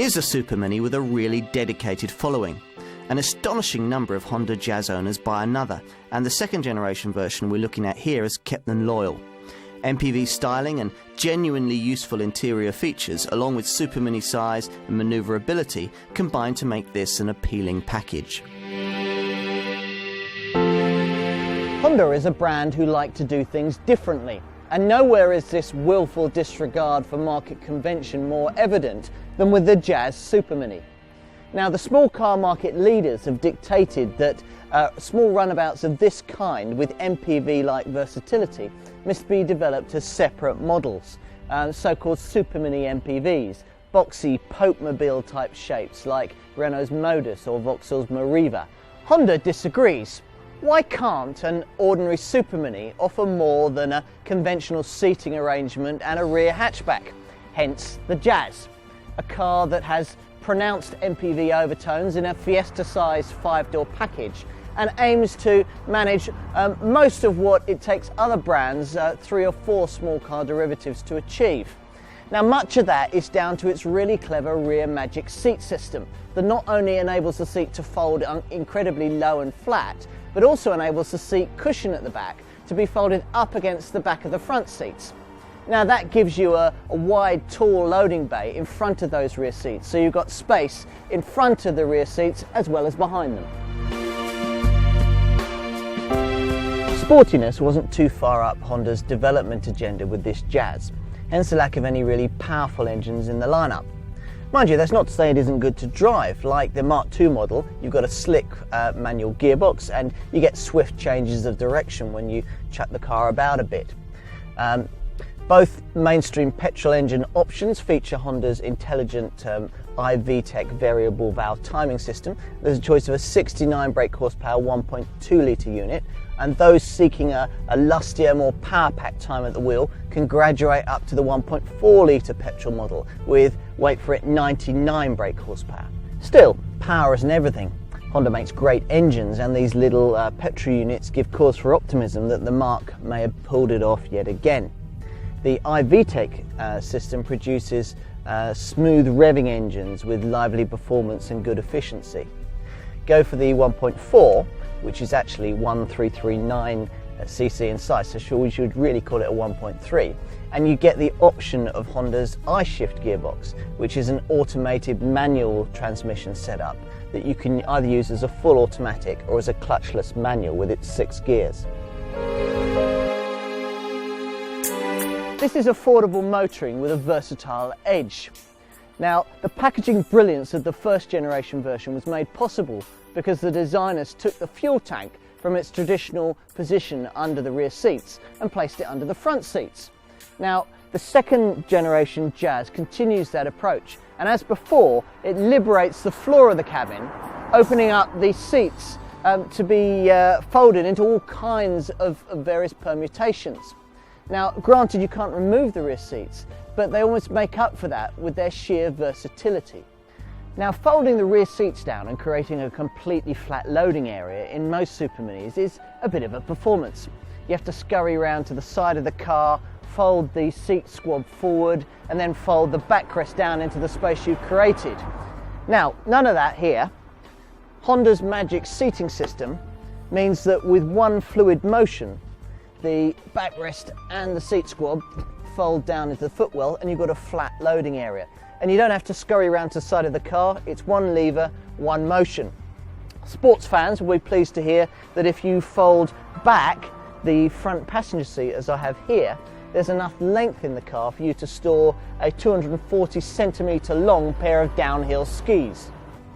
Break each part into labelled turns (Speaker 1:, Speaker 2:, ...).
Speaker 1: Here's a Supermini with a really dedicated following. An astonishing number of Honda Jazz owners buy another, and the second generation version we're looking at here has kept them loyal. MPV styling and genuinely useful interior features, along with Supermini size and manoeuvrability, combine to make this an appealing package.
Speaker 2: Honda is a brand who like to do things differently, and nowhere is this willful disregard for market convention more evident than with the Jazz Supermini. Now, the small car market leaders have dictated that small runabouts of this kind with MPV-like versatility must be developed as separate models, so-called Supermini MPVs, boxy Pope-mobile type shapes like Renault's Modus or Vauxhall's Meriva. Honda disagrees. Why can't an ordinary Supermini offer more than a conventional seating arrangement and a rear hatchback? Hence the Jazz, a car that has pronounced MPV overtones in a Fiesta-sized 5-door package and aims to manage most of what it takes other brands 3 or 4 small car derivatives to achieve. Now, much of that is down to its really clever rear magic seat system that not only enables the seat to fold incredibly low and flat, but also enables the seat cushion at the back to be folded up against the back of the front seats. Now, that gives you a wide, tall loading bay in front of those rear seats, so you've got space in front of the rear seats as well as behind them. Sportiness wasn't too far up Honda's development agenda with this Jazz, hence the lack of any really powerful engines in the lineup. Mind you, that's not to say it isn't good to drive. Like the Mark II model, you've got a slick manual gearbox and you get swift changes of direction when you chuck the car about a bit. Both mainstream petrol engine options feature Honda's intelligent iVTEC variable valve timing system. There's a choice of a 69 brake horsepower 1.2 litre unit, and those seeking a lustier, more power-packed time at the wheel can graduate up to the 1.4 litre petrol model with, wait for it, 99 brake horsepower. Still, power isn't everything. Honda makes great engines, and these little petrol units give cause for optimism that the Mark may have pulled it off yet again. The iVTEC system produces smooth revving engines with lively performance and good efficiency. Go for the 1.4, which is actually 1339 cc in size, so we should really call it a 1.3, and you get the option of Honda's iShift gearbox, which is an automated manual transmission setup that you can either use as a full automatic or as a clutchless manual with its 6 gears. This is affordable motoring with a versatile edge. Now, the packaging brilliance of the first generation version was made possible because the designers took the fuel tank from its traditional position under the rear seats and placed it under the front seats. Now, the second generation Jazz continues that approach, and as before, it liberates the floor of the cabin, opening up the seats to be folded into all kinds of various permutations. Now, granted, you can't remove the rear seats, but they almost make up for that with their sheer versatility. Now, folding the rear seats down and creating a completely flat loading area in most Superminis is a bit of a performance. You have to scurry around to the side of the car, fold the seat squab forward, and then fold the backrest down into the space you've created. Now, none of that here. Honda's magic seating system means that with one fluid motion, the backrest and the seat squab fold down into the footwell and you've got a flat loading area. And you don't have to scurry around to the side of the car, it's one lever, one motion. Sports fans will be pleased to hear that if you fold back the front passenger seat, as I have here, there's enough length in the car for you to store a 240 centimetre long pair of downhill skis.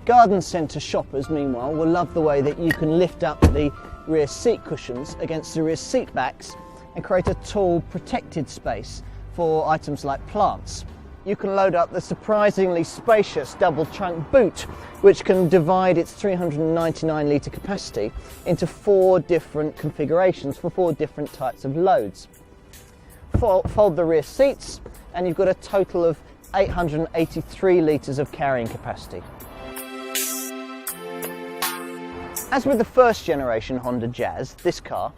Speaker 2: Garden centre shoppers, meanwhile, will love the way that you can lift up the rear seat cushions against the rear seat backs and create a tall protected space for items like plants. You can load up the surprisingly spacious double trunk boot, which can divide its 399 litre capacity into 4 different configurations for 4 different types of loads. Fold the rear seats and you've got a total of 883 litres of carrying capacity. As with the first generation Honda Jazz, this car,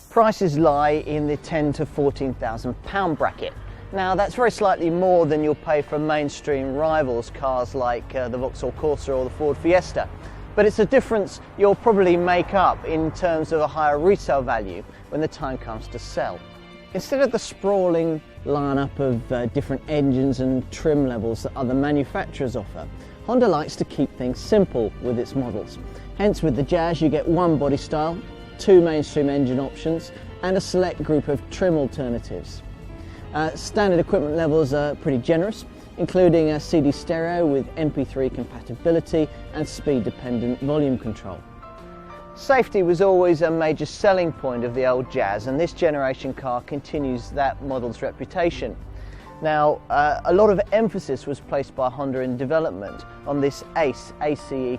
Speaker 2: prices lie in the £10,000 to £14,000 bracket, Now that's very slightly more than you'll pay for mainstream rivals cars like the Vauxhall Corsa or the Ford Fiesta, but it's a difference you'll probably make up in terms of a higher resale value when the time comes to sell. Instead of the sprawling lineup of different engines and trim levels that other manufacturers offer, Honda likes to keep things simple with its models. Hence with the Jazz you get one body style, two mainstream engine options and a select group of trim alternatives. Standard equipment levels are pretty generous, including a CD stereo with MP3 compatibility and speed-dependent volume control. Safety was always a major selling point of the old Jazz, and this generation car continues that model's reputation. Now, a lot of emphasis was placed by Honda in development on this ACE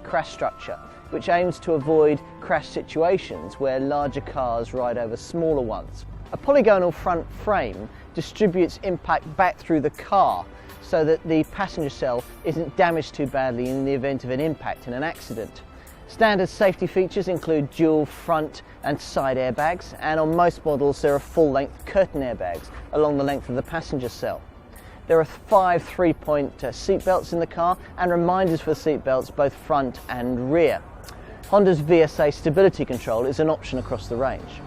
Speaker 2: crash structure, which aims to avoid crash situations where larger cars ride over smaller ones. A polygonal front frame distributes impact back through the car so that the passenger cell isn't damaged too badly in the event of an impact in an accident. Standard safety features include dual front and side airbags, and on most models there are full-length curtain airbags along the length of the passenger cell. There are 5 3-point seat belts in the car and reminders for the seat belts both front and rear. Honda's VSA stability control is an option across the range.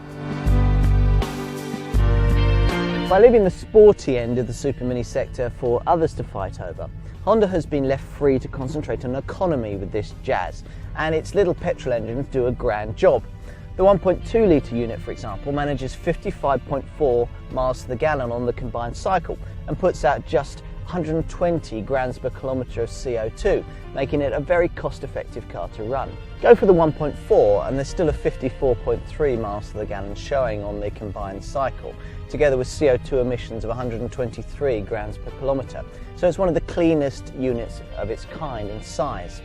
Speaker 2: By leaving the sporty end of the supermini sector for others to fight over, Honda has been left free to concentrate on economy with this Jazz, and its little petrol engines do a grand job. The 1.2 litre unit, for example, manages 55.4 miles to the gallon on the combined cycle and puts out just 120 grams per kilometre of CO2, making it a very cost-effective car to run. Go for the 1.4 and there's still a 54.3 miles to the gallon showing on the combined cycle, together with CO2 emissions of 123 grams per kilometre. So it's one of the cleanest units of its kind in size.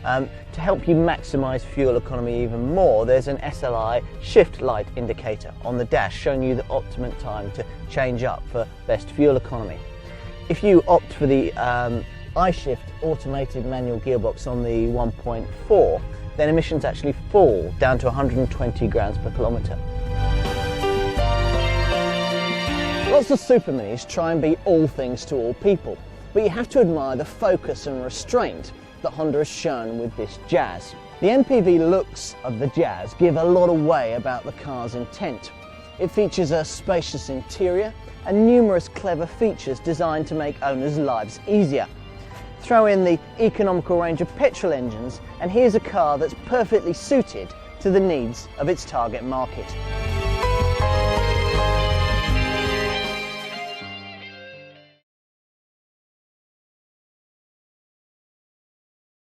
Speaker 2: To help you maximise fuel economy even more, there's an SLI shift light indicator on the dash showing you the optimum time to change up for best fuel economy. If you opt for the iShift automated manual gearbox on the 1.4, then emissions actually fall down to 120 grams per kilometre. Lots of superminis try and be all things to all people, but you have to admire the focus and restraint that Honda has shown with this Jazz. The MPV looks of the Jazz give a lot away about the car's intent. It features a spacious interior and numerous clever features designed to make owners' lives easier. Throw in the economical range of petrol engines and here's a car that's perfectly suited to the needs of its target market.